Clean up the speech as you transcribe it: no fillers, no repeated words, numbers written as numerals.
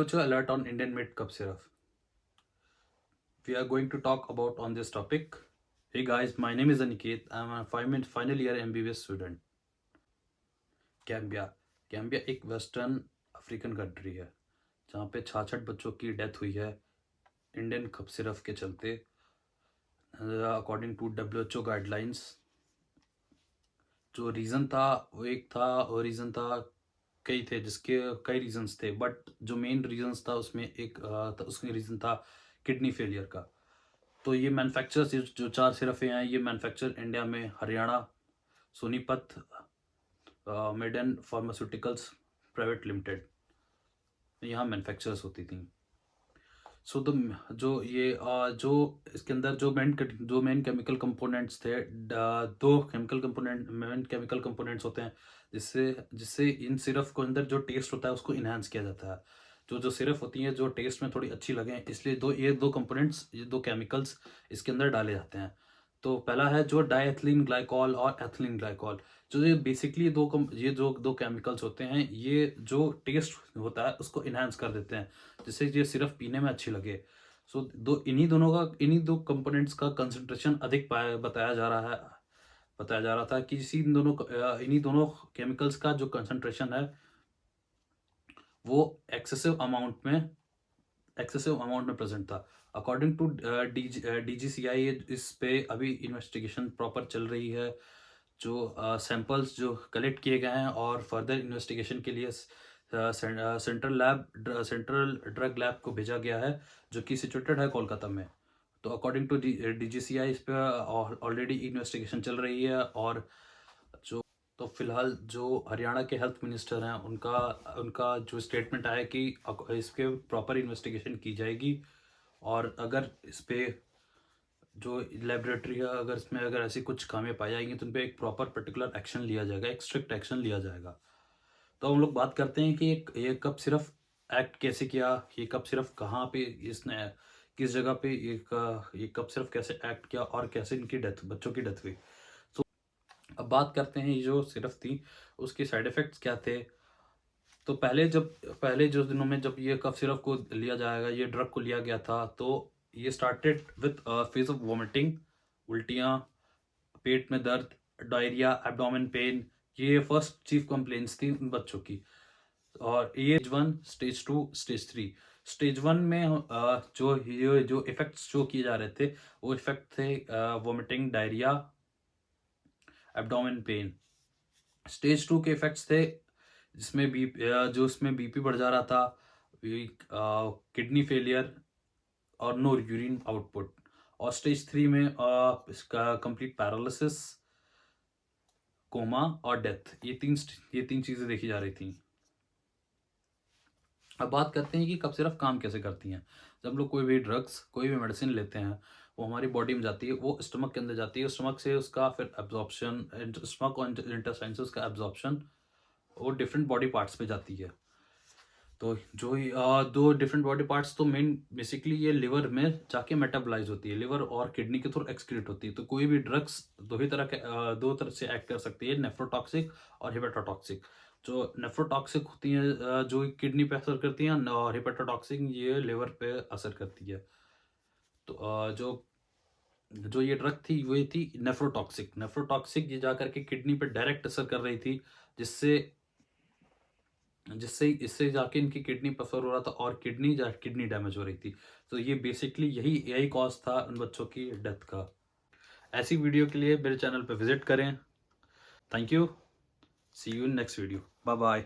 WHO alert on Indian made cup syrup. We are going to talk about on this topic. Hey guys, my name is Aniket. I'm a final year MBBS student. Gambia Gambia एक western African country है जहाँ पे 66 बच्चों की death हुई है Indian cup syrup के चलते अकॉर्डिंग टू WHO गाइडलाइंस। जो रीज़न था वो एक था और रीज़न था कई थे जिसके कई रीजंस थे बट जो मेन रीजंस था उसमें उसमें रीज़न था किडनी फेलियर का। तो ये मैन्युफैक्चर जो 4 सिरपें हैं ये मैन्युफैक्चर इंडिया में Haryana Sonipat Maiden pharmaceuticals private limited यहाँ मैन्युफैक्चर्स होती थी। सो द जो इसके अंदर जो मेन केमिकल कंपोनेंट्स थे, दो मेन केमिकल कंपोनेंट्स होते हैं जिससे जिससे इन सिरप को अंदर जो टेस्ट होता है उसको इन्हांस किया जाता है। जो सिरप होती है जो टेस्ट में थोड़ी अच्छी लगे इसलिए दो कंपोनेंट्स ये दो केमिकल्स इसके अंदर डाले जाते हैं। तो पहला है जो डायएथिलीन ग्लाइकॉल और एथिलीन ग्लाइकॉल। जो ये बेसिकली ये जो दो केमिकल्स होते हैं ये जो टेस्ट होता है उसको इन्हांस कर देते हैं जिससे ये सिर्फ पीने में अच्छी लगे। सो इन्हीं दो कंपोनेंट्स का कंसंट्रेशन अधिक बताया जा रहा था कि इन्हीं दोनों केमिकल्स का जो कंसंट्रेशन है वो एक्सेसिव अमाउंट में प्रेजेंट था। अकॉर्डिंग टू DGCI इस पे अभी इन्वेस्टिगेशन प्रॉपर चल रही है। जो सैंपल्स जो कलेक्ट किए गए हैं और फर्दर इन्वेस्टिगेशन के लिए सेंट्रल ड्रग लैब को भेजा गया है जो कि सिचुएटेड है कोलकाता में। तो अकॉर्डिंग टू DGCI इस पे ऑलरेडी इन्वेस्टिगेशन चल रही है। और जो तो फिलहाल जो हरियाणा के हेल्थ मिनिस्टर हैं उनका उनका जो स्टेटमेंट आया कि इसके प्रॉपर इन्वेस्टिगेशन की जाएगी और अगर इस पे जो लेबोरेटरी है अगर ऐसी कुछ खामियां पाई जाएंगी तो उन पर एक प्रॉपर पर्टिकुलर एक्शन लिया जाएगा, एक स्ट्रिक्ट एक्शन लिया जाएगा। तो हम लोग बात करते हैं कि ये कप सिर्फ एक्ट कैसे किया, ये कप सिर्फ कहाँ पे इसने किस जगह पे ये कप सिर्फ कैसे एक्ट किया और कैसे इनकी बच्चों की डेथ हुई। तो अब बात करते हैं ये जो सिर्फ थी उसके साइड इफेक्ट्स क्या थे। तो पहले जो दिनों में जब ये कफ सिरप को लिया जाएगा ये ड्रग को लिया गया था तो ये started with phase of vomiting, उल्टियाँ, पेट में दर्द, डायरिया, एब्डोमेन पेन। ये फर्स्ट चीफ कंप्लेंट्स थी उन बच्चों की। और ये स्टेज 1, स्टेज 2, स्टेज 3। स्टेज 1 में जो इफेक्ट्स शो किए जा रहे थे वो इफेक्ट थे vomiting, diarrhoea, abdomen pen. Stage 2 के इफेक्ट्स थे जिसमें इसमें बीपी बढ़ जा रहा था, किडनी फेलियर और नो यूरिन आउटपुट। और स्टेज 3 में इसका कंप्लीट पैरालिसिस, कोमा और डेथ। ये तीन चीजें देखी जा रही थी। अब बात करते हैं कि कब सिर्फ काम कैसे करती हैं। जब हम लोग कोई भी मेडिसिन लेते हैं वो हमारी बॉडी में जाती है, वो स्टमक के अंदर जाती है, स्टमक से उसका फिर एब्जॉर्प्शन, स्टमक और इंटेस्टाइन से उसका एब्जॉर्प्शन वो डिफरेंट बॉडी पार्ट्स पे जाती है। तो दो डिफरेंट बॉडी पार्ट्स तो मेन बेसिकली ये लिवर में जाके मेटाबोलाइज होती है, लिवर और किडनी के थ्रू एक्सक्रीट होती है। तो कोई भी ड्रग्स दो तरह से एक्ट कर सकती है, नेफ्रोटॉक्सिक और हिपेटोटॉक्सिक। जो नेफ्रोटॉक्सिक होती हैं जो किडनी पे असर करती हैं और हिपेटोटॉक्सिक ये लिवर पे असर करती है। तो जो जो ये ड्रग थी वो थी नेफ्रोटॉक्सिक ये जाकर के किडनी पे डायरेक्ट असर कर रही थी जिससे जिससे इससे जाके इनकी किडनी पर असर हो रहा था और किडनी डैमेज हो रही थी। तो ये बेसिकली यही कॉज था उन बच्चों की डेथ का। ऐसी वीडियो के लिए मेरे चैनल पर विजिट करें। Thank you, see you in next video, bye bye.